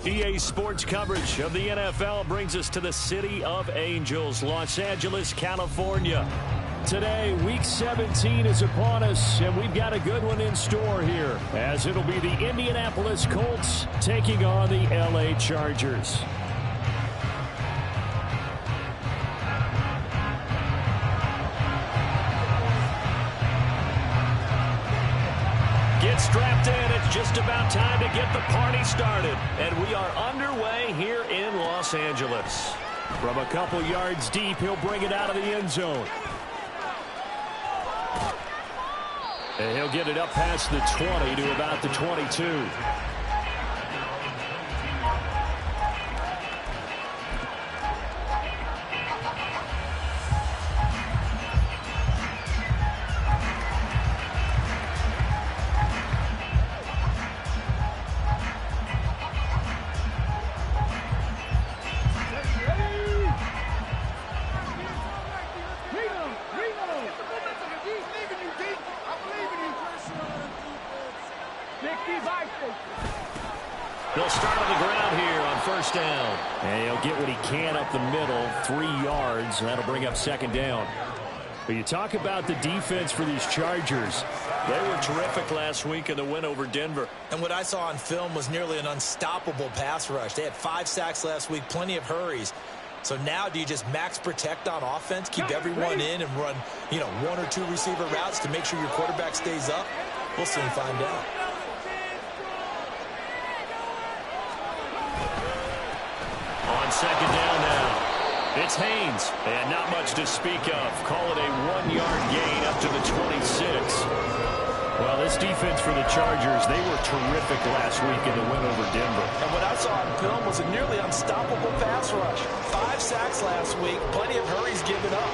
EA Sports coverage of the NFL brings us to the City of Angels, Los Angeles, California. Today, Week 17 is upon us, and we've got a good one in store here, as it'll be the Indianapolis Colts taking on the LA Chargers. Get strapped in. It's just about time to get the party started. And we are underway here in Los Angeles. From a couple yards deep, he'll bring it out of the end zone. And he'll get it up past the 20 to about the 22. They'll start on the ground here on first down. And he'll get what he can up the middle, 3 yards. That'll bring up second down. But you talk about the defense for these Chargers. They were terrific last week in the win over Denver. And what I saw on film was nearly an unstoppable pass rush. They had 5 sacks last week, plenty of hurries. So now do you just max protect on offense, keep everyone in and run, 1 or 2 receiver routes to make sure your quarterback stays up? We'll soon find out. On second down now, it's Haynes, and not much to speak of. Call it a 1-yard gain up to the 26. Well, this defense for the Chargers, they were terrific last week in the win over Denver. And what I saw on film was a nearly unstoppable pass rush. 5 sacks last week, plenty of hurries given up.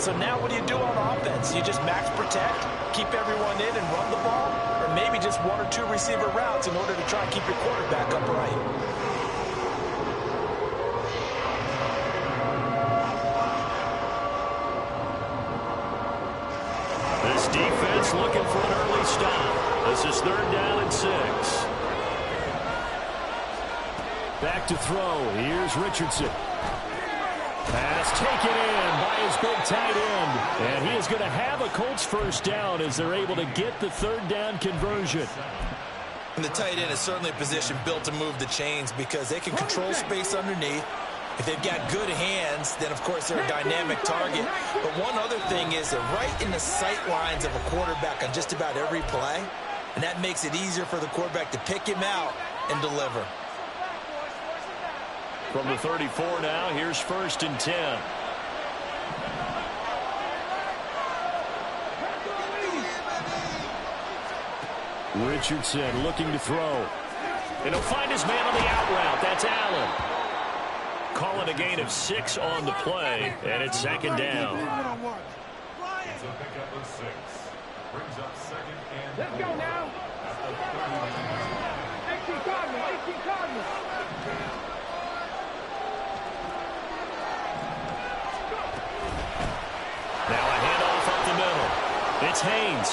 So now what do you do on offense? You just max protect, keep everyone in and run the ball? Or maybe just 1 or 2 receiver routes in order to try and keep your quarterback upright? This defense looking for an early stop. This is 3rd down and 6. Back to throw. Here's Richardson. Pass taken in by his big tight end. And he is going to have a Colts first down as they're able to get the 3rd down conversion. And the tight end is certainly a position built to move the chains because they can control space underneath. If they've got good hands, then, of course, they're a dynamic target. But one other thing is they're right in the sight lines of a quarterback on just about every play. And that makes it easier for the quarterback to pick him out and deliver. From the 34 now, here's 1st and 10. Richardson looking to throw. And he'll find his man on the out route. That's Allen. Calling a gain of 6 on the play, and it's 2nd down. Let's go now. 18 Cardinals, 18 Cardinals. Now a handoff up the middle. It's Haynes.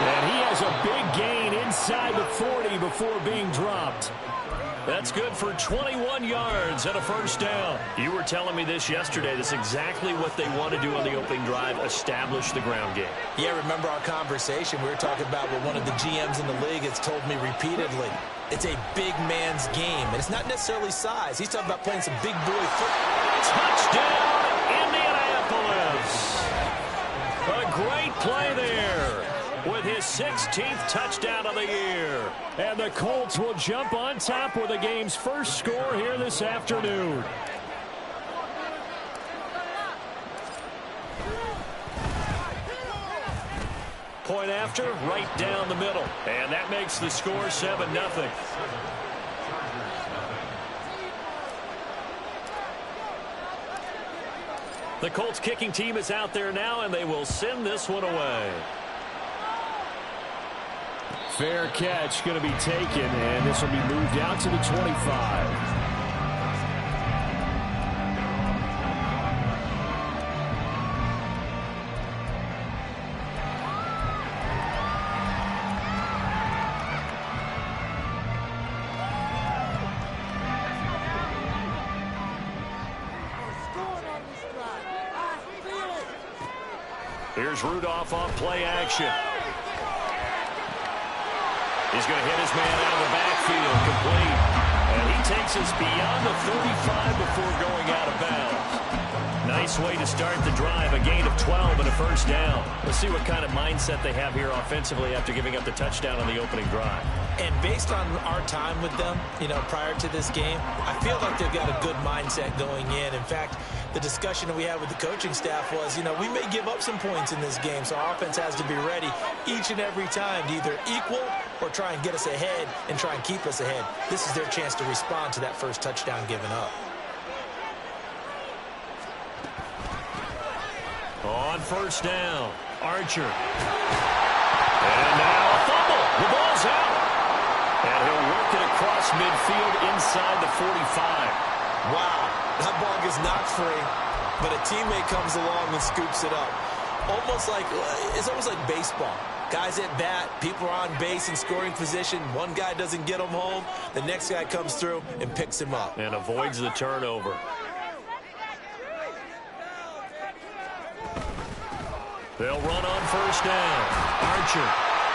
And he has a big gain inside the 40 before being dropped. That's good for 21 yards and a first down. You were telling me this yesterday. That's exactly what they want to do on the opening drive, establish the ground game. Yeah, remember our conversation? We were talking about what one of the GMs in the league has told me repeatedly. It's a big man's game, and it's not necessarily size. He's talking about playing some big boy football. Touchdown, Indianapolis. A great play there with his 16th touchdown of the year. And the Colts will jump on top with the game's first score here this afternoon. going after? Right down the middle. And that makes the score 7-0. The Colts kicking team is out there now, and they will send this one away. Fair catch going to be taken, and this will be moved out to the 25. Here's Rudolph on play action. He's going to hit his man out of the backfield, complete. And he takes us beyond the 35 before going out of bounds. Nice way to start the drive, a gain of 12 and a first down. Let's see what kind of mindset they have here offensively after giving up the touchdown on the opening drive. And based on our time with them, prior to this game, I feel like they've got a good mindset going in. In fact, the discussion that we had with the coaching staff was, we may give up some points in this game, so our offense has to be ready each and every time to either equal or try and get us ahead and try and keep us ahead. This is their chance to respond to that first touchdown given up. On first down, Archer. And now a fumble. The ball's out. And he'll work it across midfield inside the 45. Wow, that ball gets knocked free, but a teammate comes along and scoops it up. It's almost like baseball. Guys at bat, people are on base in scoring position. One guy doesn't get him home. The next guy comes through and picks him up. And avoids the turnover. They'll run on first down. Archer.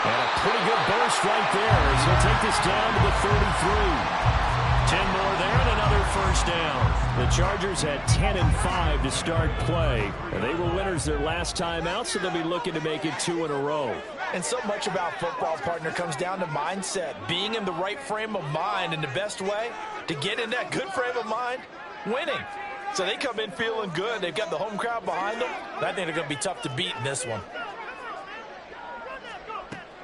And a pretty good burst right there as he'll take this down to the 33. 10 more there and another first down. The Chargers had 10-5 to start play. And they were winners their last time out, so they'll be looking to make it 2 in a row. And so much about football, partner, comes down to mindset. Being in the right frame of mind, and the best way to get in that good frame of mind, winning. So they come in feeling good. They've got the home crowd behind them. I think they're going to be tough to beat in this one.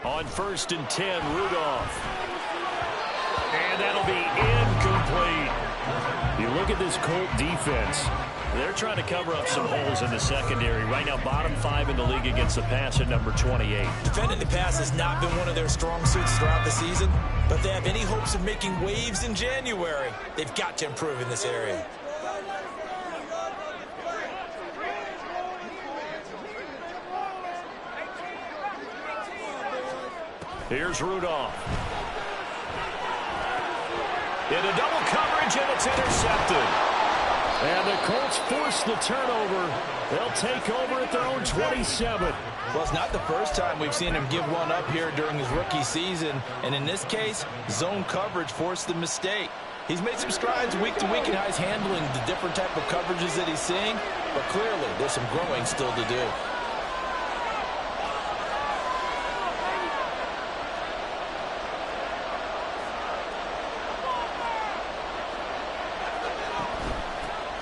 On 1st and 10, Rudolph. And that'll be incomplete. You look at this Colt defense. They're trying to cover up some holes in the secondary. Right now, bottom 5 in the league against the pass at number 28. Defending the pass has not been one of their strong suits throughout the season, but if they have any hopes of making waves in January, they've got to improve in this area. Here's Rudolph. In a double coverage, and it's intercepted. And the Colts force the turnover. They'll take over at their own 27. Well, it's not the first time we've seen him give one up here during his rookie season. And in this case, zone coverage forced the mistake. He's made some strides week to week in how he's handling the different type of coverages that he's seeing. But clearly, there's some growing still to do.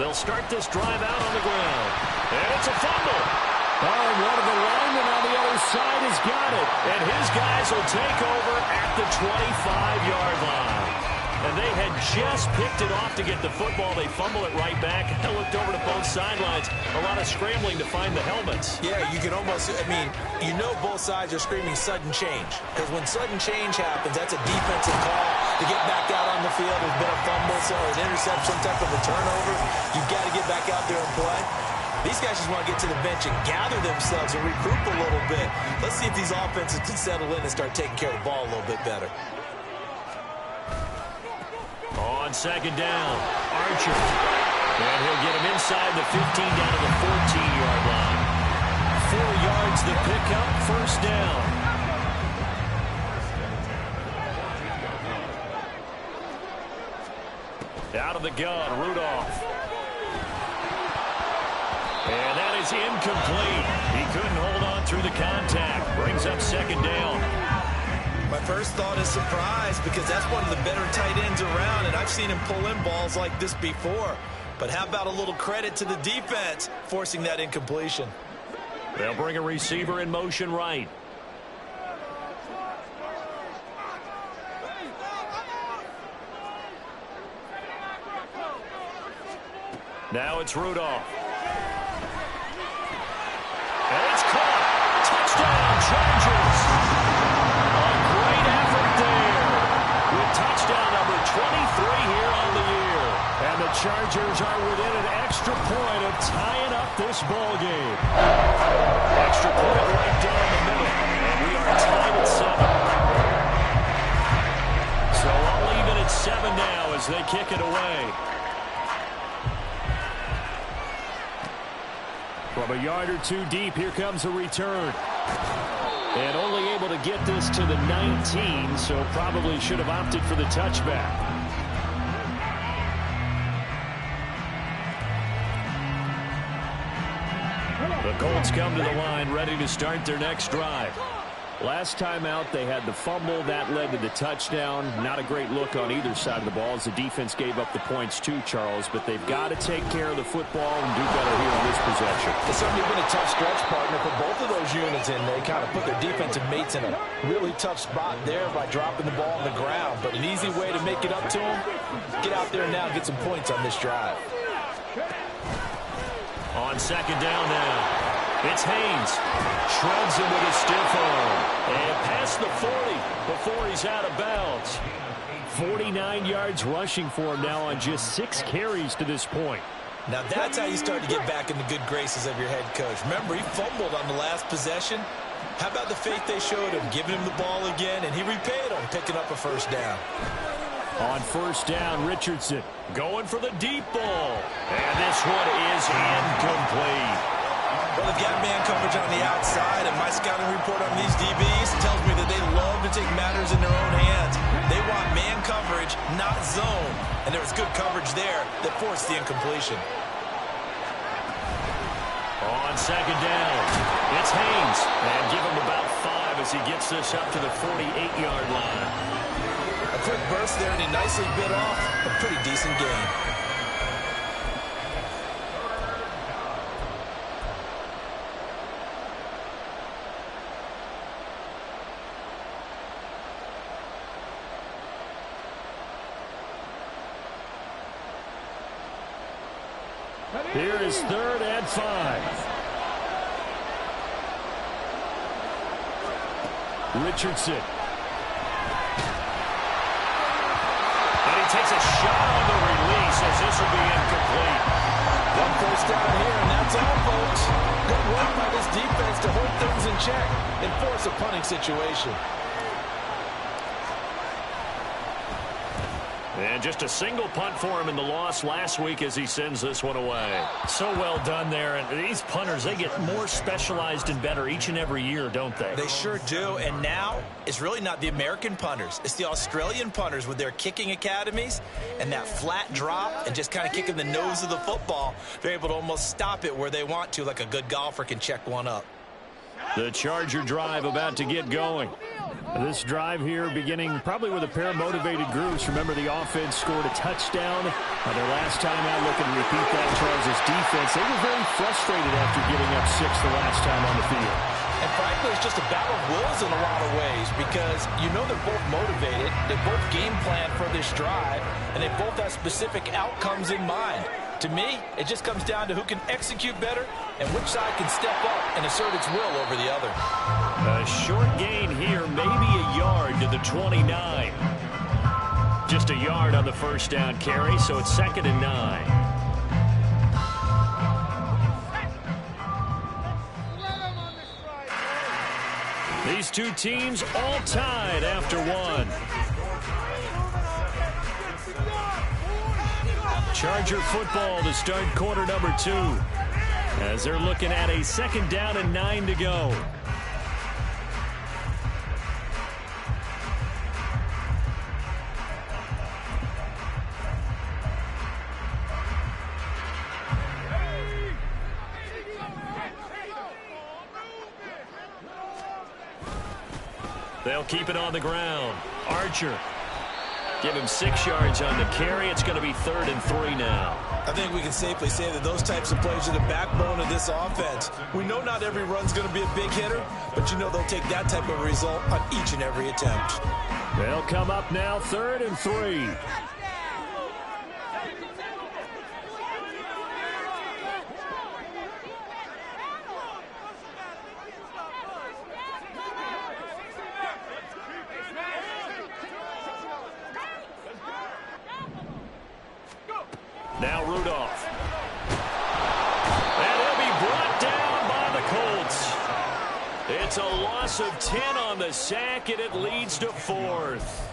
They'll start this drive out on the ground. And it's a fumble. Oh, and one of the linemen on the other side has got it. And his guys will take over at the 25-yard line. And they had just picked it off to get the football. They fumble it right back. I looked over to both sidelines. A lot of scrambling to find the helmets. Yeah, you can almost, both sides are screaming sudden change. Because when sudden change happens, that's a defensive call to get back out on the field. There's been a fumble, so an interception, some type of a turnover. You've got to get back out there and play. These guys just want to get to the bench and gather themselves and regroup a little bit. Let's see if these offenses can settle in and start taking care of the ball a little bit better. On second down, Archer. And he'll get him inside the 15 down to the 14-yard line. 4 yards the pickup, first down. Out of the gun, Rudolph. And that is incomplete. He couldn't hold on through the contact. Brings up second down. My first thought is surprise because that's one of the better tight ends around, and I've seen him pull in balls like this before. But how about a little credit to the defense forcing that incompletion? They'll bring a receiver in motion right. Now it's Rudolph. And it's caught. Touchdown, Chargers. A great effort there. With touchdown number 23 here on the year. And the Chargers are within an extra point of tying up this ball game. Extra point right down the middle. And we are tied at 7. So all even at 7 now as they kick it away. From a yard or two deep, here comes a return. And only able to get this to the 19, so probably should have opted for the touchback. The Colts come to the line, ready to start their next drive. Last time out, they had the fumble. That led to the touchdown. Not a great look on either side of the ball as the defense gave up the points too, Charles. But they've got to take care of the football and do better here on this possession. It's certainly been a tough stretch, partner, for both of those units, and they kind of put their defensive mates in a really tough spot there by dropping the ball on the ground. But an easy way to make it up to them, get out there now and get some points on this drive. On second down now. It's Haynes. Shreds him with a stiff arm. And past the 40 before he's out of bounds. 49 yards rushing for him now on just 6 carries to this point. Now that's how you start to get back in the good graces of your head coach. Remember, he fumbled on the last possession. How about the faith they showed him, giving him the ball again, and he repaid them, picking up a first down. On first down, Richardson going for the deep ball. And this one is incomplete. Well, they've got man coverage on the outside, and my scouting report on these DBs tells me that they love to take matters in their own hands. They want man coverage, not zone. And there was good coverage there that forced the incompletion. On second down, it's Haynes. And give him about 5 as he gets this up to the 48-yard line. A quick burst there, and he nicely bit off a pretty decent gain. Here is 3rd and 5. Richardson. And he takes a shot on the release as this will be incomplete. One first down here, and that's all, folks. Good work by this defense to hold things in check and force a punting situation. And just a single punt for him in the loss last week as he sends this one away. So well done there. And these punters, they get more specialized and better each and every year, don't they? They sure do. And now it's really not the American punters. It's the Australian punters with their kicking academies and that flat drop and just kind of kicking the nose of the football. They're able to almost stop it where they want to, like a good golfer can check one up. The Charger drive about to get going. This drive here beginning probably with a pair of motivated groups. Remember, the offense scored a touchdown. Their last time out, looking to repeat that, Charles' defense. They were very frustrated after giving up 6 the last time on the field. And frankly, it's just a battle of wills in a lot of ways because you know they're both motivated. They both game plan for this drive, and they both have specific outcomes in mind. To me, it just comes down to who can execute better and which side can step up and assert its will over the other. A short gain here, maybe a yard to the 29. Just a yard on the first down carry, so it's 2nd and 9. These two teams all tied after one. Charger football to start quarter number 2 as they're looking at a 2nd down and 9 to go. They'll keep it on the ground. Archer. Give him 6 yards on the carry. It's going to be 3rd and 3 now. I think we can safely say that those types of plays are the backbone of this offense. We know not every run's going to be a big hitter, but you know they'll take that type of result on each and every attempt. They'll come up now 3rd and 3. Now Rudolph. And he'll be brought down by the Colts. It's a loss of 10 on the sack, and it leads to 4th.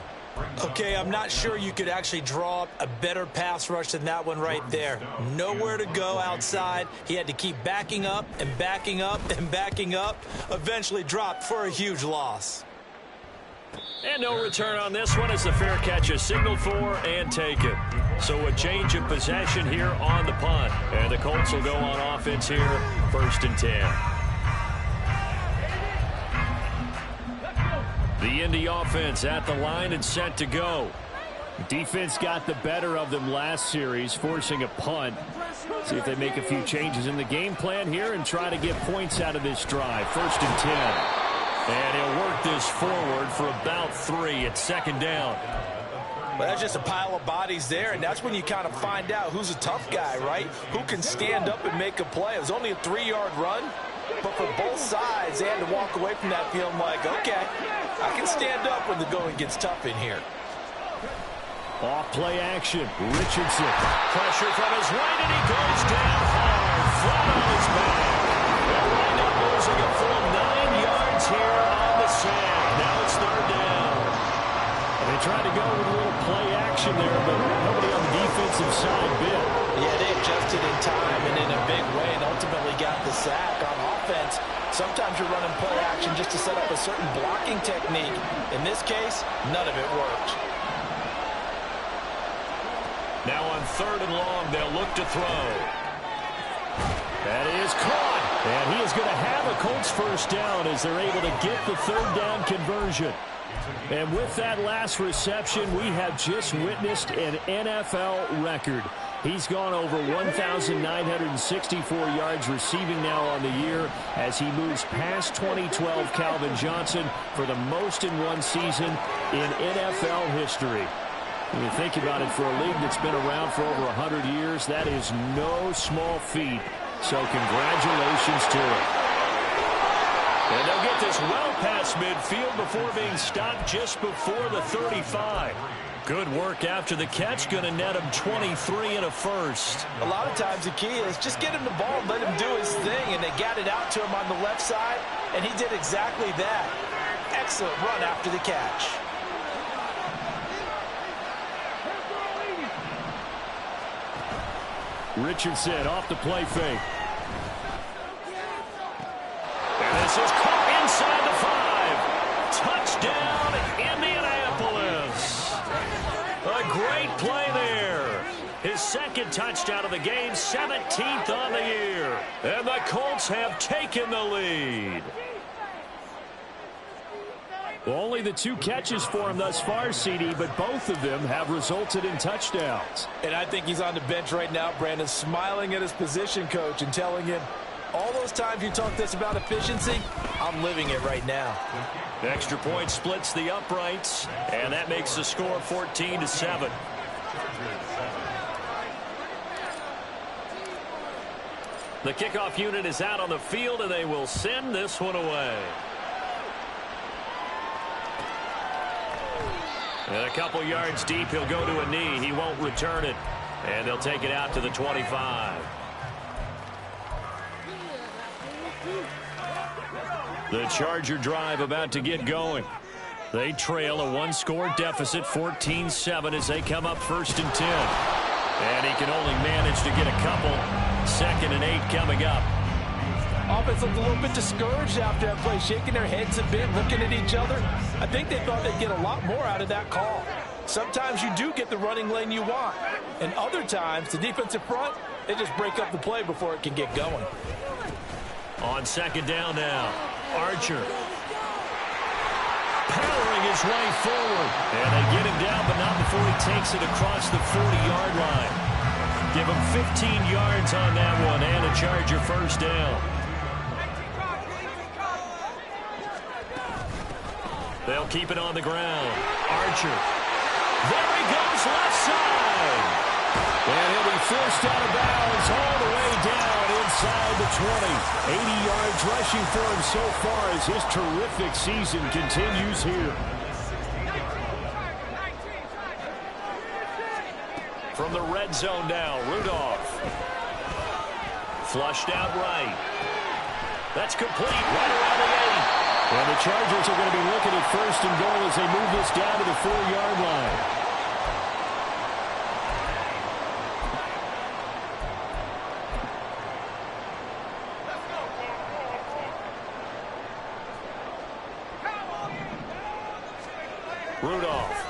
Okay, I'm not sure you could actually draw up a better pass rush than that one right there. Nowhere to go outside. He had to keep backing up and backing up and backing up. Eventually dropped for a huge loss. And no return on this one as the fair catch is signaled for and taken. So a change of possession here on the punt. And the Colts will go on offense here, 1st and 10. The Indy offense at the line and set to go. Defense got the better of them last series, forcing a punt. See if they make a few changes in the game plan here and try to get points out of this drive. 1st and 10. And he'll work this forward for about 3 at 2nd down. Well, that's just a pile of bodies there, and that's when you kind of find out who's a tough guy, right? Who can stand up and make a play. It was only a 3-yard run, but for both sides, they had to walk away from that feeling like, okay, I can stand up when the going gets tough in here. Off play action. Richardson. Pressure from his right, and he goes down hard. Flat on his back. They'll wind up losing a full 9 yards here on the sack. Now it's 3rd down. They tried to go with a little play action there, but nobody on the defensive side bit. Yeah, they adjusted in time and in a big way and ultimately got the sack. On offense, sometimes you're running play action just to set up a certain blocking technique. In this case, none of it worked. Now on 3rd and long, they'll look to throw. That is caught. And he is going to have a Colts 1st down as they're able to get the 3rd down conversion. And with that last reception, we have just witnessed an NFL record. He's gone over 1,964 yards receiving now on the year as he moves past 2012 Calvin Johnson for the most in one season in NFL history. When you think about it, for a league that's been around for over 100 years, that is no small feat. So congratulations to him. And they'll get this well past midfield before being stopped just before the 35. Good work after the catch. Going to net him 23 and a 1st. A lot of times the key is just get him the ball and let him do his thing. And they got it out to him on the left side, and he did exactly that. Excellent run after the catch. Richardson off the play fake. And this is caught inside the 5. Touchdown, Indianapolis. A great play there. His 2nd touchdown of the game, 17th on the year. And the Colts have taken the lead. Well, only the 2 catches for him thus far, CD, but both of them have resulted in touchdowns. And I think he's on the bench right now, Brandon, smiling at his position coach and telling him, all those times you talked to us about efficiency, I'm living it right now. The extra point splits the uprights, and that makes the score 14-7. The kickoff unit is out on the field, and they will send this one away. And a couple yards deep, he'll go to a knee. He won't return it. And they'll take it out to the 25. The Charger drive about to get going. They trail a 1-score deficit, 14-7, as they come up 1st and 10. And he can only manage to get a couple. 2nd and 8 coming up. Offense looked a little bit discouraged after that play, shaking their heads a bit, looking at each other. I think they thought they'd get a lot more out of that call. Sometimes you do get the running lane you want, and other times the defensive front, they just break up the play before it can get going. On 2nd down now, Archer powering his way forward, and they get him down, but not before he takes it across the 40-yard line. Give him 15 yards on that one, and a Charger 1st down. They'll keep it on the ground. Archer. There he goes, left side. And he'll be forced out of bounds all the way down inside the 20. 80 yards rushing for him so far as his terrific season continues here. From the red zone now, Rudolph. Flushed out right. That's complete right around the 8. And the Chargers are going to be looking at first and goal as they move this down to the 4-yard line. Rudolph.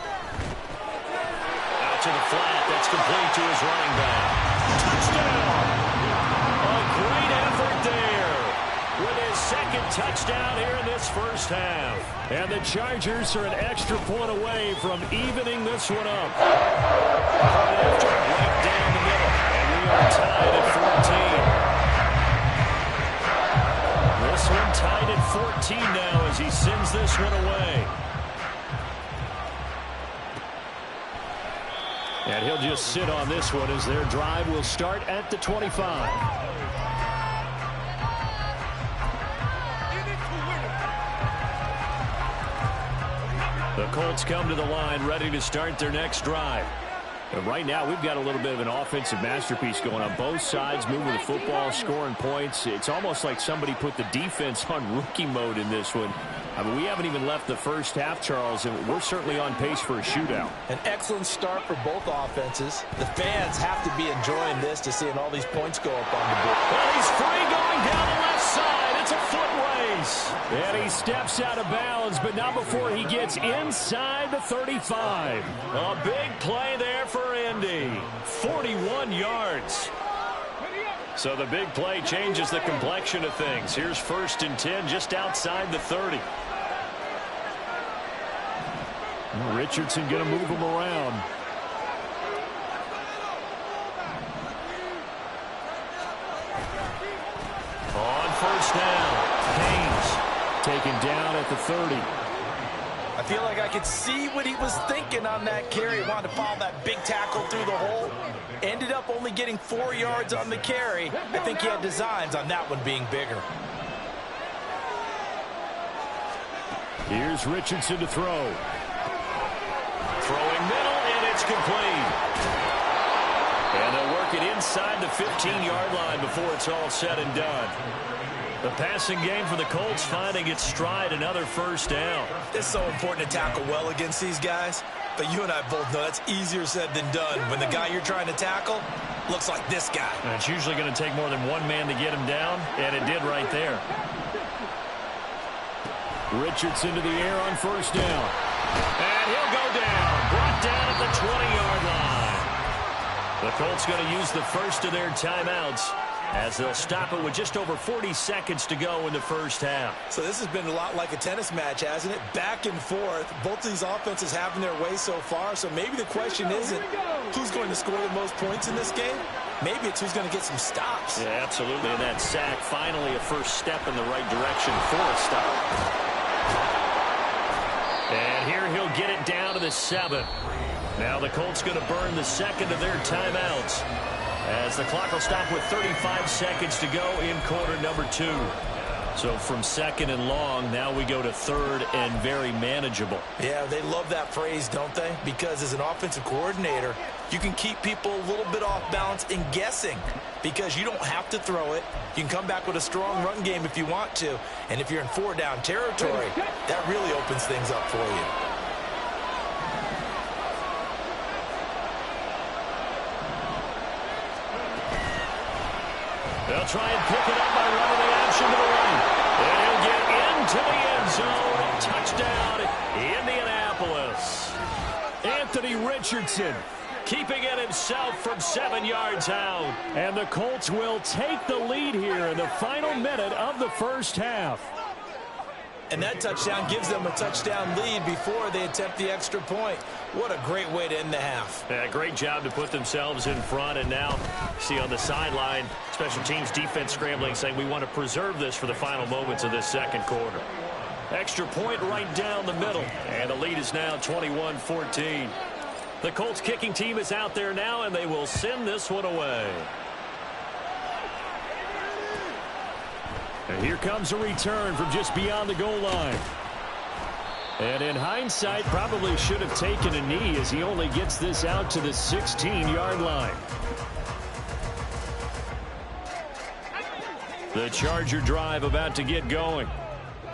Out to the flat. That's complete to his running back. Touchdown! A great effort there with his second touchdown here in this first half. And the Chargers are an extra point away from evening this one up. Point after right down the middle. And we are tied at 14. This one tied at 14 now as he sends this one away. And he'll just sit on this one as their drive will start at the 25. The Colts come to the line ready to start their next drive. And right now, we've got a little bit of an offensive masterpiece going on. Both sides moving the football, scoring points. It's almost like somebody put the defense on rookie mode in this one. I mean, we haven't even left the first half, Charles, and we're certainly on pace for a shootout. An excellent start for both offenses. The fans have to be enjoying this to seeing all these points go up on the board. Well, he's free going down the left side. It's a foot race. And he steps out of bounds, but not before he gets inside the 35. A big play there for Indy. 41 yards. So the big play changes the complexion of things. Here's 1st and 10 just outside the 30. Richardson going to move him around. On 1st down, Haynes taken down at the 30. I feel like I could see what he was thinking on that carry. He wanted to follow that big tackle through the hole. Ended up only getting 4 yards on the carry. I think he had designs on that one being bigger. Here's Richardson to throw. Throwing middle, and it's complete. And they'll work it inside the 15-yard line before it's all said and done. The passing game for the Colts finding its stride, another 1st down. It's so important to tackle well against these guys. But you and I both know that's easier said than done. When the guy you're trying to tackle looks like this guy. And it's usually going to take more than one man to get him down, and it did right there. Richardson to the air on 1st down. And he'll go down. Brought down at the 20-yard line. The Colts going to use the first of their timeouts as they'll stop it with just over 40 seconds to go in the first half. So this has been a lot like a tennis match, hasn't it? Back and forth. Both of these offenses having their way so far. So maybe the question isn't who's going to score the most points in this game. Maybe it's who's going to get some stops. Yeah, absolutely. And that sack, finally a first step in the right direction for a stop. And here he'll get it down to the 7. Now the Colts going to burn the second of their timeouts as the clock will stop with 35 seconds to go in quarter number 2. So from 2nd and long, now we go to 3rd and very manageable. Yeah, they love that phrase, don't they? Because as an offensive coordinator, you can keep people a little bit off balance and guessing because you don't have to throw it. You can come back with a strong run game if you want to. And if you're in 4-down territory, that really opens things up for you. They'll try and pick it up by running the action to the right. And he'll get into the end zone. Touchdown, Indianapolis. Anthony Richardson keeping it himself from 7 yards out. And the Colts will take the lead here in the final minute of the first half. And that touchdown gives them a touchdown lead before they attempt the extra point. What a great way to end the half. Yeah, great job to put themselves in front. And now, see on the sideline, special teams defense scrambling, saying we want to preserve this for the final moments of this second quarter. Extra point right down the middle. And the lead is now 21-14. The Colts kicking team is out there now, and they will send this one away. And here comes a return from just beyond the goal line. And in hindsight, probably should have taken a knee as he only gets this out to the 16-yard line. The Charger drive about to get going.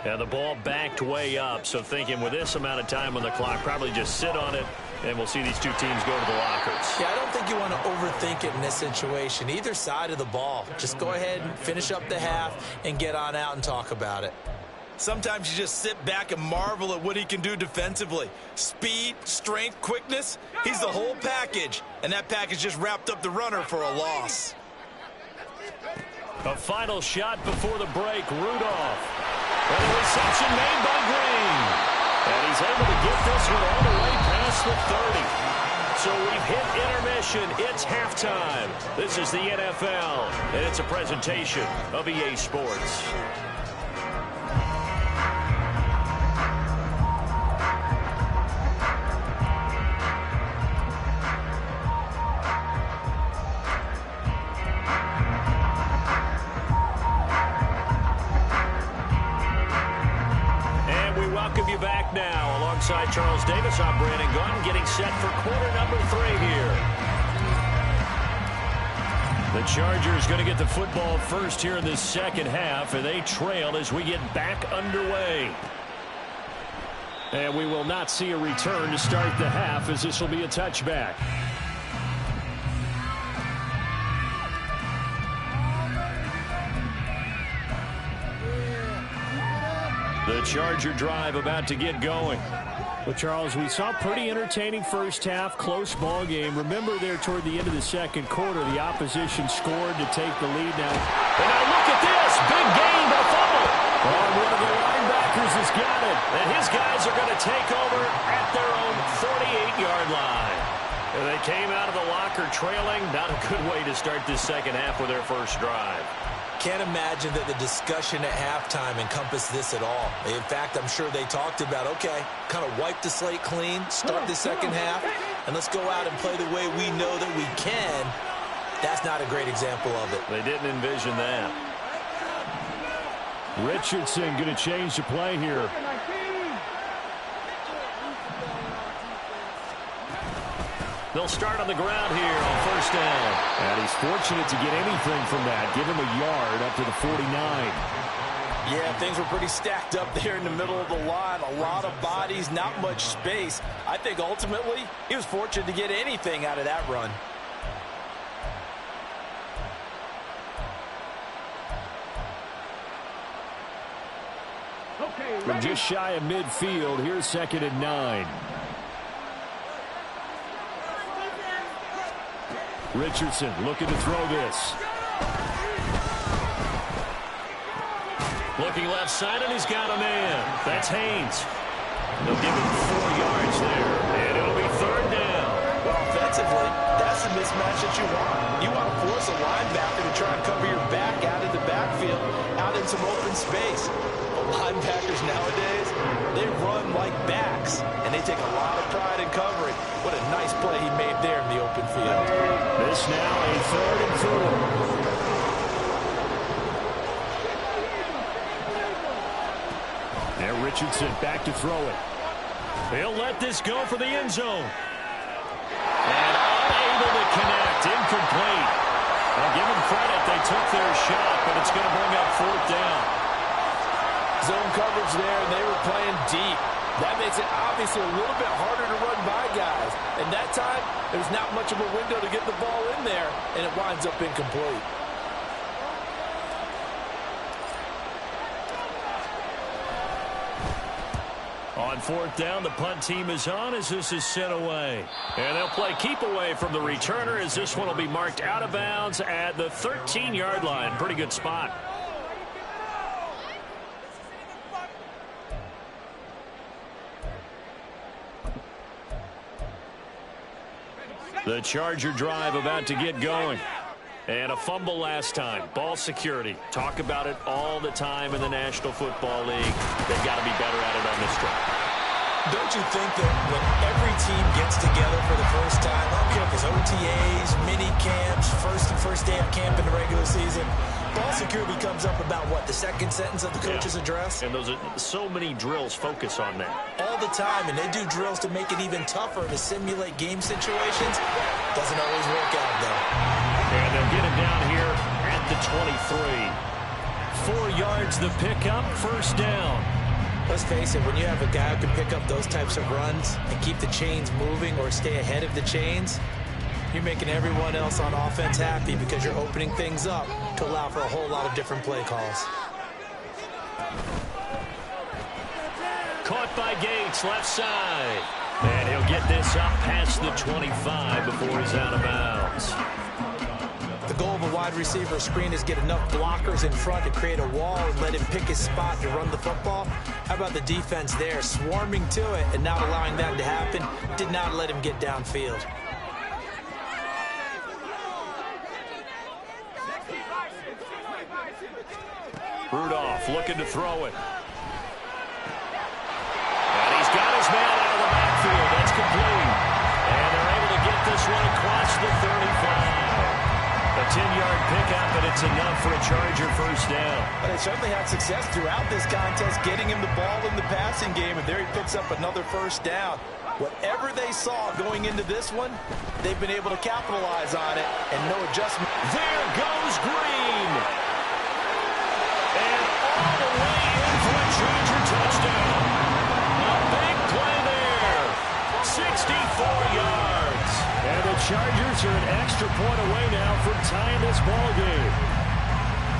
And the ball backed way up, so thinking with this amount of time on the clock, probably just sit on it, and we'll see these two teams go to the lockers. Yeah, I don't think you want to overthink it in this situation. Either side of the ball. Just go ahead and finish up the half and get on out and talk about it. Sometimes you just sit back and marvel at what he can do defensively. Speed, strength, quickness, he's the whole package. And that package just wrapped up the runner for a loss. A final shot before the break, Rudolph. And a reception made by Green. And he's able to get this one all the way past the 30. So we've hit intermission. It's halftime. This is the NFL, and it's a presentation of EA Sports. Welcome you back now. Alongside Charles Davis, I'm Brandon Gunn, getting set for quarter number 3 here. The Chargers going to get the football first here in this second half, and they trail as we get back underway. And we will not see a return to start the half, as this will be a touchback. The Charger drive about to get going. Well, Charles, we saw pretty entertaining first half, close ball game. Remember there toward the end of the second quarter, the opposition scored to take the lead now. And now look at this, big gain, but a fumble. Oh, one of the linebackers has got it. And his guys are going to take over at their own 48-yard line. And they came out of the locker trailing. Not a good way to start this second half with their first drive. Can't imagine that the discussion at halftime encompassed this at all. In fact, I'm sure they talked about, okay, kind of wipe the slate clean, start the second half, and let's go out and play the way we know that we can. That's not a great example of it. They didn't envision that. Richardson going to change the play here. They'll start on the ground here on first down. And he's fortunate to get anything from that. Give him a yard up to the 49. Yeah, things were pretty stacked up there in the middle of the line. A lot of bodies, not much space. I think ultimately he was fortunate to get anything out of that run. From just shy of midfield, here's 2nd and 9. Richardson looking to throw this. Looking left side, and he's got a man. That's Haynes. They'll give him 4 yards there, and it'll be 3rd down. Well, offensively, that's the mismatch that you want. You want to force a linebacker to try and cover your back out in the backfield, out in some open space. But linebackers nowadays, they run like backs, and they take a lot of pride in covering. What a nice play he made there in the open field. This now a 3rd and 4. There, Richardson back to throw it. He'll let this go for the end zone. And unable to connect. Incomplete. I'll give them credit. They took their shot, but it's going to bring up 4th down. Zone coverage there, and they were playing deep. That makes it obviously a little bit harder to run by guys. And that time, there's not much of a window to get the ball in there, and it winds up incomplete. On 4th down, the punt team is on as this is sent away. And they'll play keep away from the returner as this one will be marked out of bounds at the 13-yard line. Pretty good spot. The Charger drive about to get going. And a fumble last time. Ball security. Talk about it all the time in the National Football League. They've got to be better at it on this drive. Don't you think that when every team gets together for the first time, I don't care if it's OTAs, mini camps, first day of camp in the regular season, ball security comes up about, what, the second sentence of the coach's address? And those are so many drills focus on that. All the time, and they do drills to make it even tougher to simulate game situations. Doesn't always work out, though. And they'll get him down here at the 23. 4 yards the pickup, first down. Let's face it, when you have a guy who can pick up those types of runs and keep the chains moving or stay ahead of the chains, you're making everyone else on offense happy because you're opening things up to allow for a whole lot of different play calls. Caught by Gates, left side. And he'll get this up past the 25 before he's out of bounds. The goal of a wide receiver screen is get enough blockers in front to create a wall and let him pick his spot to run the football. How about the defense there, swarming to it and not allowing that to happen? Did not let him get downfield. Rudolph looking to throw it. And he's got his man out of the backfield. That's complete. And they're able to get this one across the 35. A 10-yard pickup, and it's enough for a Charger first down. But they certainly had success throughout this contest, getting him the ball in the passing game, and there he picks up another first down. Whatever they saw going into this one, they've been able to capitalize on it, and no adjustment. There goes Green. And all the way in for a Charger touchdown. A big play there. 64 yards. And the Chargers are an extra point away now from tying this ball game.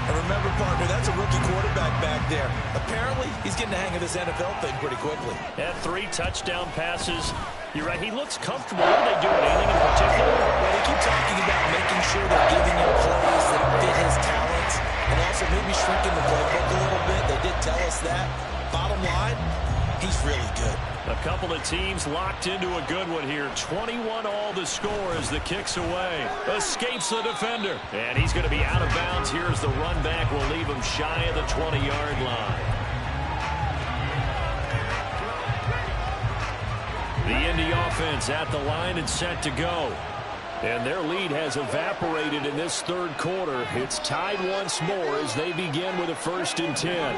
And remember, partner, that's a rookie quarterback back there. Apparently, he's getting the hang of this NFL thing pretty quickly. Had 3 touchdown passes. You're right, he looks comfortable. What are they doing? Anything in particular? Well, they keep talking about making sure they're giving him plays that fit his talents and also maybe shrinking the playbook a little bit. They did tell us that. Bottom line, he's really good. A couple of teams locked into a good one here. 21 all the score as the kick's away. Escapes the defender. And he's going to be out of bounds. Here's the run back. Will leave him shy of the 20-yard line. The Indy offense at the line and set to go. And their lead has evaporated in this third quarter. It's tied once more as they begin with a 1st and 10.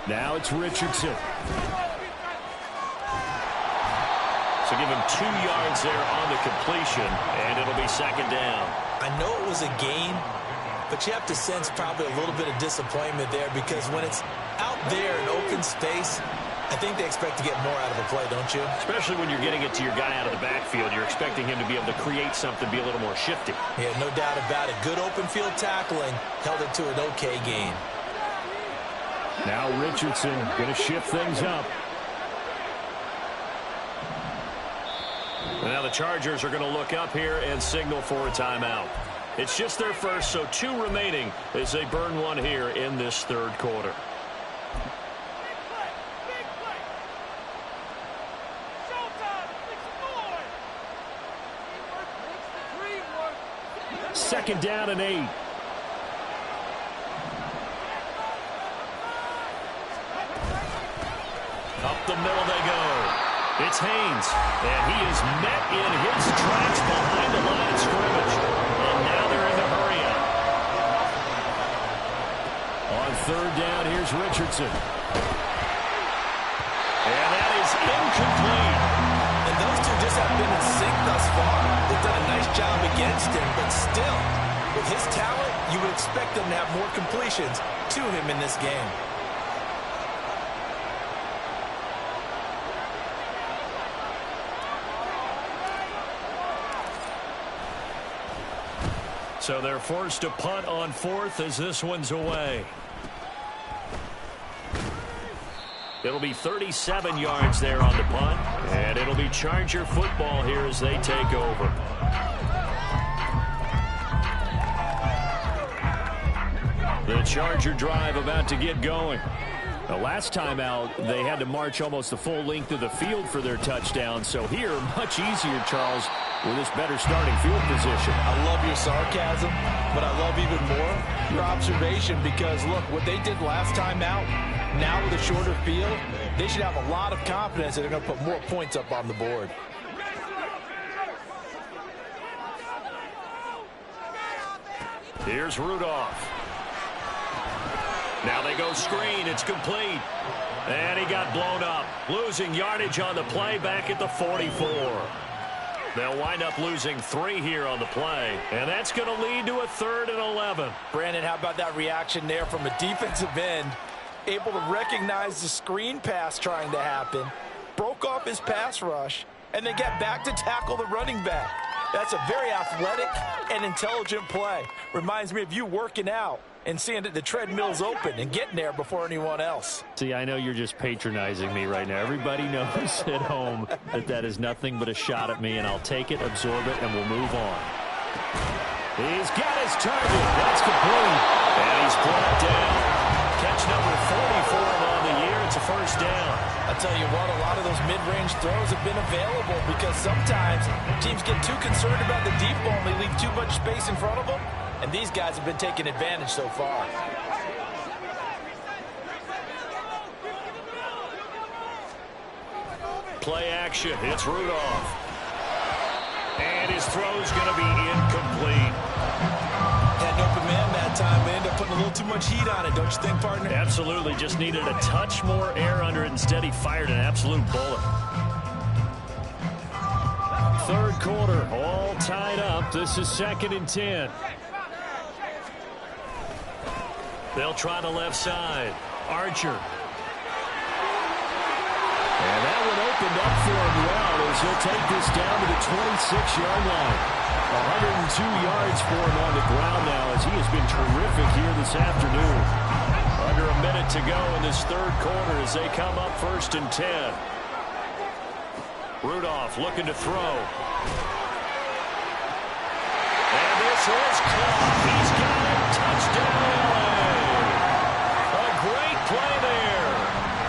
Now it's Richardson. So give him 2 yards there on the completion, and it'll be 2nd down. I know it was a gain, but you have to sense probably a little bit of disappointment there because when it's out there in open space, I think they expect to get more out of a play, don't you? Especially when you're getting it to your guy out of the backfield. You're expecting him to be able to create something, be a little more shifty. Yeah, no doubt about it. Good open field tackling held it to an okay gain. Now Richardson going to shift things up. Now the Chargers are going to look up here and signal for a timeout. It's just their first, so 2 remaining as they burn one here in this third quarter. Second down and 8. Up the middle they go. It's Haynes, and he is met in his tracks behind the line of scrimmage. And now they're in the hurry up. On 3rd down, here's Richardson. And that is incomplete. And those two just have been in sync thus far. They've done a nice job against him, but still, with his talent, you would expect them to have more completions to him in this game. So they're forced to punt on 4th as this one's away. It'll be 37 yards there on the punt, and it'll be Charger football here as they take over. The Charger drive about to get going. The last time out, they had to march almost the full length of the field for their touchdown. So here, much easier, Charles, with this better starting field position. I love your sarcasm, but I love even more your observation because, look, what they did last time out, now with a shorter field, they should have a lot of confidence that they're going to put more points up on the board. Here's Rudolph. Now they go screen. It's complete. And he got blown up. Losing yardage on the play back at the 44. They'll wind up losing 3 here on the play. And that's going to lead to a 3rd and 11. Brandon, how about that reaction there from a defensive end? Able to recognize the screen pass trying to happen. Broke off his pass rush. And then get back to tackle the running back. That's a very athletic and intelligent play. Reminds me of you working out and seeing that the treadmill's open and getting there before anyone else. See, I know you're just patronizing me right now. Everybody knows at home that that is nothing but a shot at me, and I'll take it, absorb it, and we'll move on. He's got his target. That's complete. And he's brought down. Catch number 44 on the year. It's a first down. I'll tell you what, a lot of those mid-range throws have been available because sometimes teams get too concerned about the deep ball and they leave too much space in front of them. And these guys have been taking advantage so far. Play action. It's Rudolph. And his throw's going to be incomplete. Had an open man that time. They ended up putting a little too much heat on it, don't you think, partner? Absolutely. Just needed a touch more air under it. Instead, he fired an absolute bullet. 3rd quarter, all tied up. This is 2nd and 10. They'll try the left side. Archer. And that one opened up for him well as he'll take this down to the 26-yard line. 102 yards for him on the ground now as he has been terrific here this afternoon. Under a minute to go in this 3rd quarter as they come up 1st and 10. Rudolph looking to throw. And this is caught. He's got it. Touchdown. A great play there.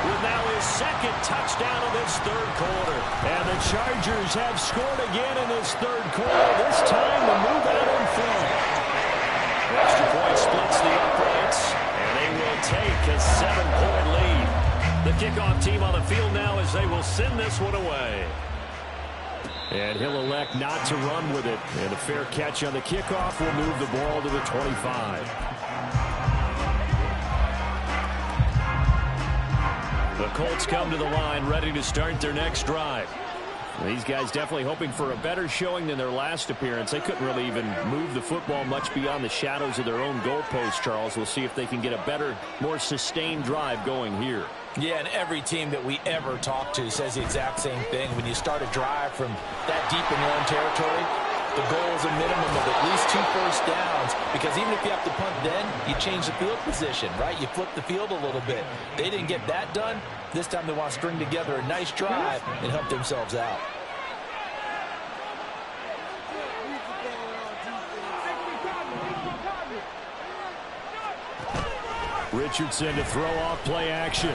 With now his 2nd touchdown of this 3rd quarter. And the Chargers have scored again in this 3rd quarter. This time to move out in front. Extra point splits the uprights. And they will take a 7-point lead. The kickoff team on the field now as they will send this one away. And he'll elect not to run with it. And a fair catch on the kickoff will move the ball to the 25. The Colts come to the line ready to start their next drive. These guys definitely hoping for a better showing than their last appearance. They couldn't really even move the football much beyond the shadows of their own goalpost, Charles. We'll see if they can get a better, more sustained drive going here. Yeah, and every team that we ever talk to says the exact same thing. When you start a drive from that deep in your own territory, the goal is a minimum of at least 2 first downs, because even if you have to punt then, you change the field position, right? You flip the field a little bit. They didn't get that done. This time they want to string together a nice drive and help themselves out. Richardson to throw off play action.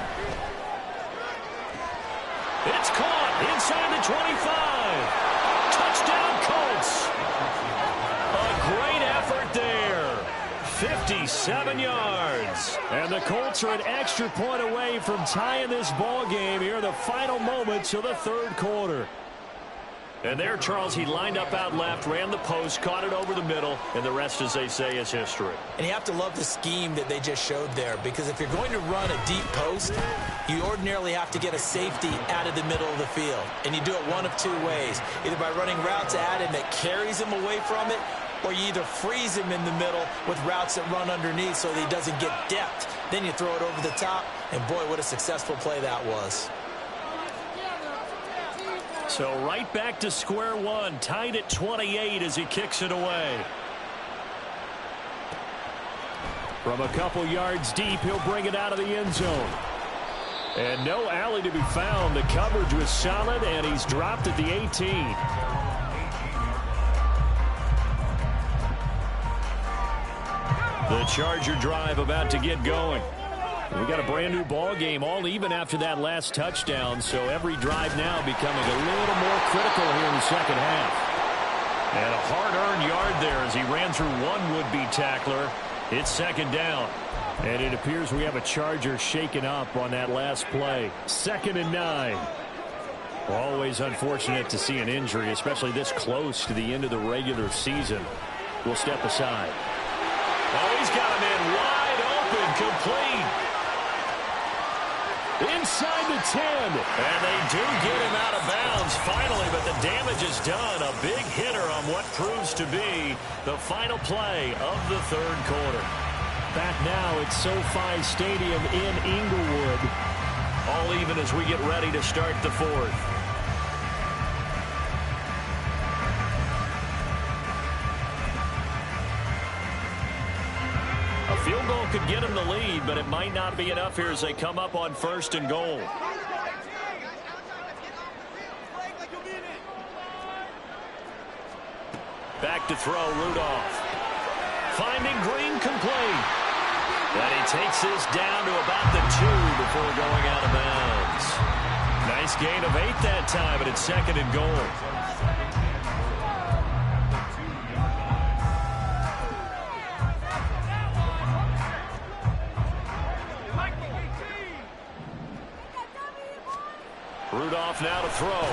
It's caught inside the 25. Touchdown Colts. A great effort there. 57 yards. And the Colts are an extra point away from tying this ball game here in the final moments of the 3rd quarter. And there, Charles, he lined up out left, ran the post, caught it over the middle, and the rest, as they say, is history. And you have to love the scheme that they just showed there, because if you're going to run a deep post, you ordinarily have to get a safety out of the middle of the field. And you do it one of 2 ways, either by running routes at him that carries him away from it, or you either freeze him in the middle with routes that run underneath so that he doesn't get depth. Then you throw it over the top, and boy, what a successful play that was. So right back to square one, tied at 28 as he kicks it away. From a couple yards deep, he'll bring it out of the end zone. And no alley to be found. The coverage was solid, and he's dropped at the 18. The Charger drive about to get going. We got a brand new ball game, all even after that last touchdown, so every drive now becoming a little more critical here in the 2nd half. And a hard-earned yard there as he ran through one would-be tackler. It's 2nd down. And it appears we have a Charger shaken up on that last play. 2nd and 9. Always unfortunate to see an injury, especially this close to the end of the regular season. We'll step aside. Oh, he's got him in wide open. Incomplete. Inside the 10. And they do get him out of bounds finally, but the damage is done. A big hitter on what proves to be the final play of the third quarter. Back now at SoFi Stadium in Inglewood. All even as we get ready to start the fourth. A field goal could get them the lead, but it might not be enough here as they come up on 1st and goal. Back to throw, Rudolph. Finding Green, complete. And he takes this down to about the 2 before going out of bounds. Nice gain of 8 that time, but it's 2nd and goal. Rudolph now to throw.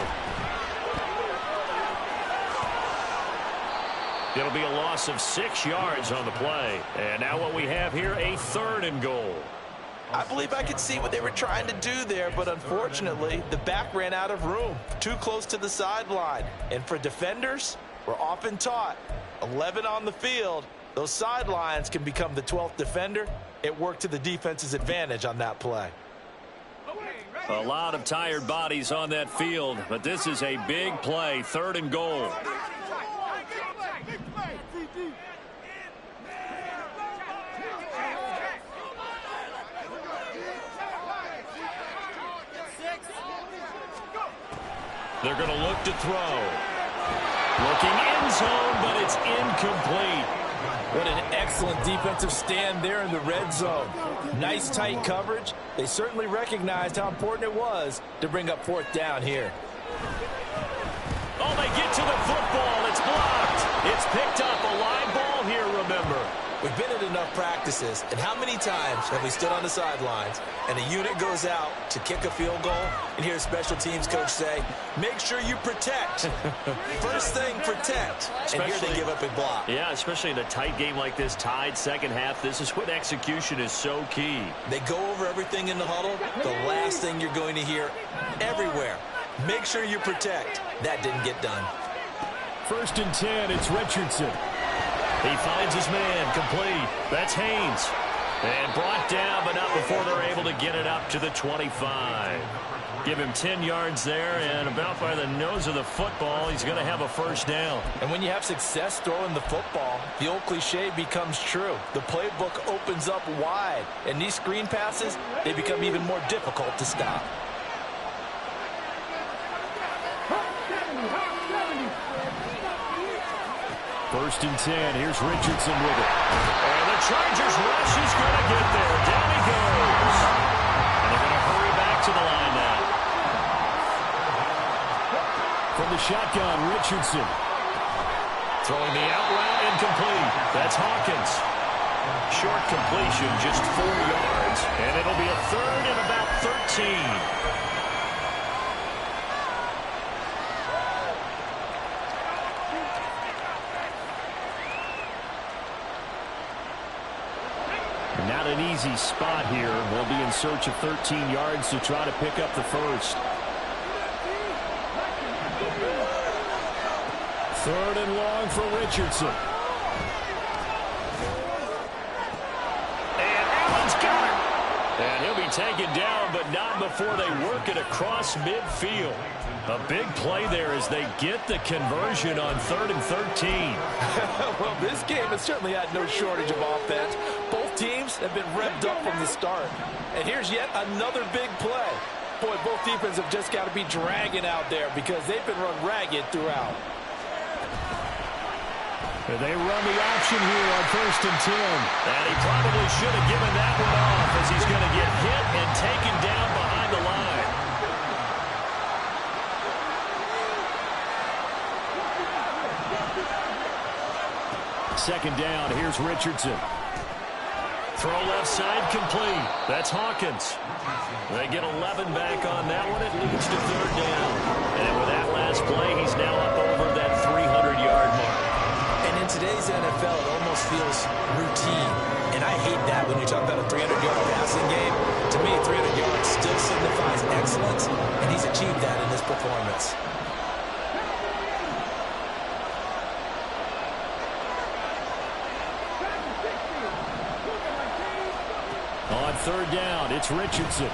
It'll be a loss of 6 yards on the play. And now what we have here, a 3rd and goal. I believe I could see what they were trying to do there, but unfortunately, the back ran out of room. Too close to the sideline. And for defenders, we're often taught, 11 on the field, those sidelines can become the 12th defender. It worked to the defense's advantage on that play. A lot of tired bodies on that field, but this is a big play, 3rd and goal. They're going to look to throw. Looking end zone, but it's incomplete. What an excellent defensive stand there in the red zone. Nice tight coverage. They certainly recognized how important it was to bring up 4th down here. Oh, they get to the football. It's blocked. It's picked up. A live ball here, remember. We've been at enough practices, and how many times have we stood on the sidelines and a unit goes out to kick a field goal and hear a special teams coach say, make sure you protect. First thing, protect. And here they give up a block. Yeah, especially in a tight game like this, tied second half. This is when execution is so key. They go over everything in the huddle. The last thing you're going to hear everywhere, make sure you protect. That didn't get done. 1st and 10, it's Richardson. He finds his man, complete. That's Haynes. And brought down, but not before they're able to get it up to the 25. Give him 10 yards there, and about by the nose of the football, he's going to have a 1st down. And when you have success throwing the football, the old cliche becomes true. The playbook opens up wide, and these screen passes, they become even more difficult to stop. First and 10. Here's Richardson with it. And the Chargers rush is going to get there. Down he goes. And they're going to hurry back to the line now. From the shotgun, Richardson. Throwing the out route, incomplete. That's Hawkins. Short completion, just 4 yards. And it'll be a 3rd and about 13. Not an easy spot here. We'll be in search of 13 yards to try to pick up the 1st. 3rd and long for Richardson. And Allen's got it. And he'll be taken down, but not before they work it across midfield. A big play there as they get the conversion on 3rd and 13. Well, this game has certainly had no shortage of offense. Both teams have been revved up from the start. And here's yet another big play. Boy, both defenses have just got to be dragging out there because they've been run ragged throughout. And they run the option here on 1st and 10. And he probably should have given that one off as he's going to get hit and taken down behind the line. Second down, here's Richardson. Throw left side, complete. That's Hawkins. They get 11 back on that one. It leads to 3rd down. And with that last play, he's now up over that 300-yard mark. And in today's NFL, it almost feels routine. And I I hate that when you're talking about a 300-yard passing game. To me, 300 yards still signifies excellence, and he's achieved that in this performance. On third down, it's Richardson.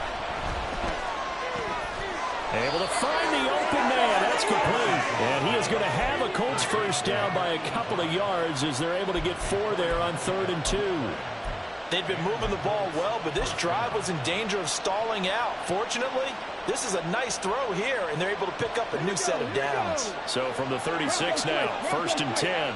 Able to find the open man. That's complete. And he is going to have a Colts first down by a couple of yards as they're able to get 4 there on 3rd and 2. They've been moving the ball well, but this drive was in danger of stalling out. Fortunately, this is a nice throw here, and they're able to pick up a new set of downs. So from the 36 now, 1st and 10.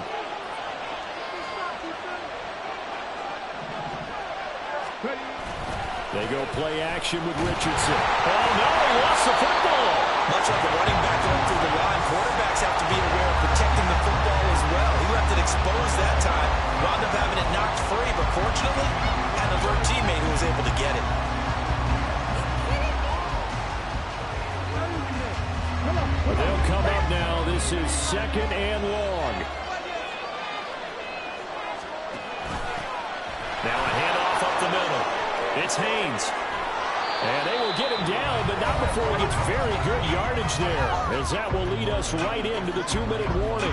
They go play action with Richardson. Oh, no, he lost the football. Much like a running back going through the line, quarterbacks have to be aware of protecting the football as well. He left it exposed that time, wound up having it knocked free, but fortunately, had an alert teammate who was able to get it. They'll come up now. This is 2nd and long. Now a handoff up the middle. It's Haynes. And they will get him down, but not before he gets very good yardage there, as that will lead us right into the 2-minute warning.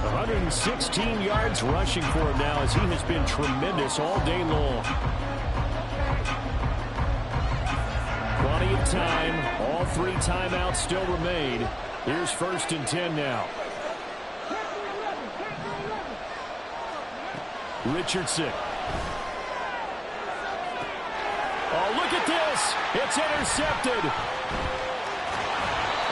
116 yards rushing for him now, as he has been tremendous all day long. Plenty of time. All 3 timeouts still remain. Here's 1st and 10 now. Richardson. Oh, look at this. It's intercepted.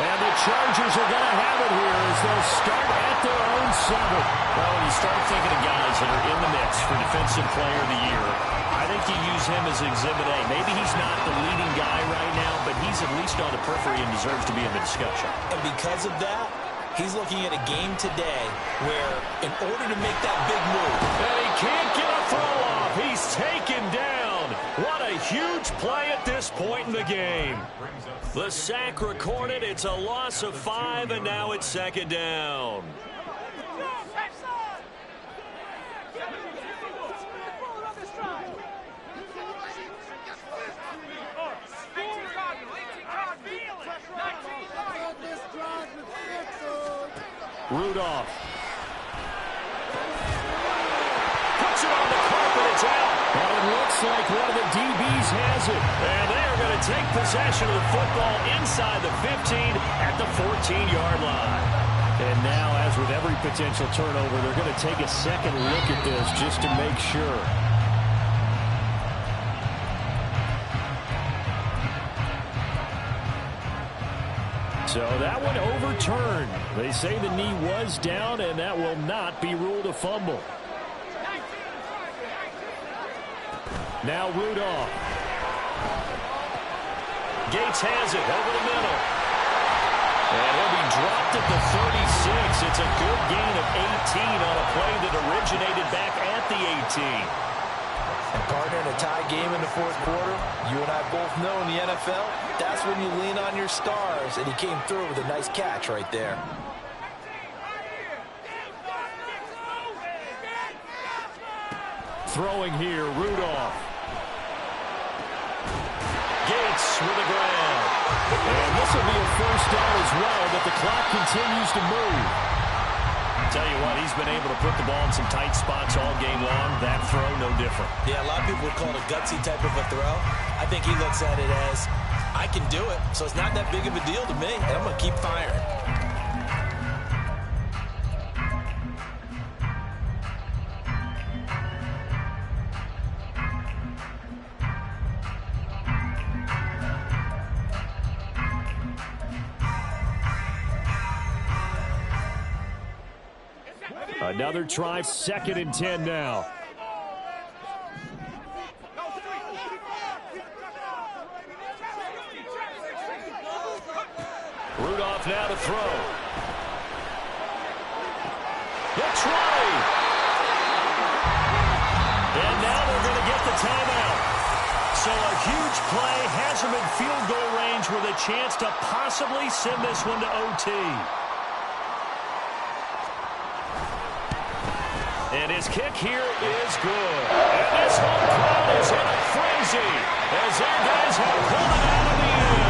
And the Chargers are going to have it here as they'll start at their own 7. Well, when you start thinking of guys that are in the mix for Defensive Player of the Year, I think you use him as Exhibit A. Maybe he's not the leading guy right now, but he's at least on the periphery and deserves to be in the discussion. And because of that, he's looking at a game today where, in order to make that big move, and he can't get a throw off. He's taken down. What a huge play at this point in the game. The sack recorded. It's a loss of 5, and now it's 2nd down. Rudolph. Puts it on the carpet. It's out. Well, it looks like one of the DBs has it. And they are going to take possession of the football inside the 15 at the 14-yard line. And now, as with every potential turnover, they're going to take a second look at this just to make sure. So that one overturned. They say the knee was down, and that will not be ruled a fumble. Now Rudolph. Gates has it over the middle. And he'll be dropped at the 36. It's a good gain of 18 on a play that originated back at the 18. And partner, in a tie game in the 4th quarter, you and I both know in the NFL, that's when you lean on your stars, and he came through with a nice catch right there. Throwing here, Rudolph. Gates with the grab. And this will be a first down as well, but the clock continues to move. Tell you what, he's been able to put the ball in some tight spots all game long. That throw, no different. Yeah, a lot of people would call it a gutsy type of a throw. I think he looks at it as, I can do it, so it's not that big of a deal to me, and I'm going to keep firing. Another try, 2nd and 10 now. Rudolph now to throw. The try. And now they're going to get the timeout. So a huge play has them in field goal range with a chance to possibly send this one to OT. And his kick here is good. And this home crowd is in a frenzy as their guys have pulled it out of the end.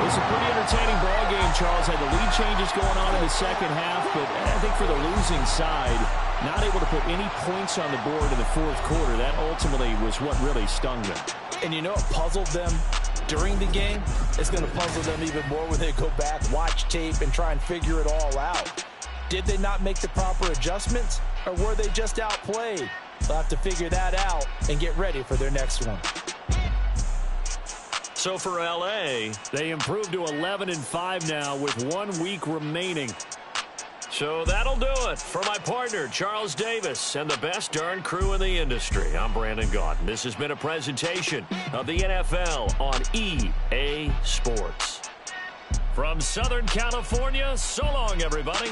It was a pretty entertaining ball game, Charles. Had the lead changes going on in the second half, but I think for the losing side, not able to put any points on the board in the fourth quarter. That ultimately was what really stung them. And you know what puzzled them during the game? It's going to puzzle them even more when they go back, watch tape, and try and figure it all out. Did they not make the proper adjustments, or were they just outplayed? They'll have to figure that out and get ready for their next one. So for L.A., they improved to 11-5 now with 1 week remaining. So that'll do it for my partner, Charles Davis, and the best darn crew in the industry. I'm Brandon Gaudin. This has been a presentation of the NFL on EA Sports. From Southern California, so long, everybody.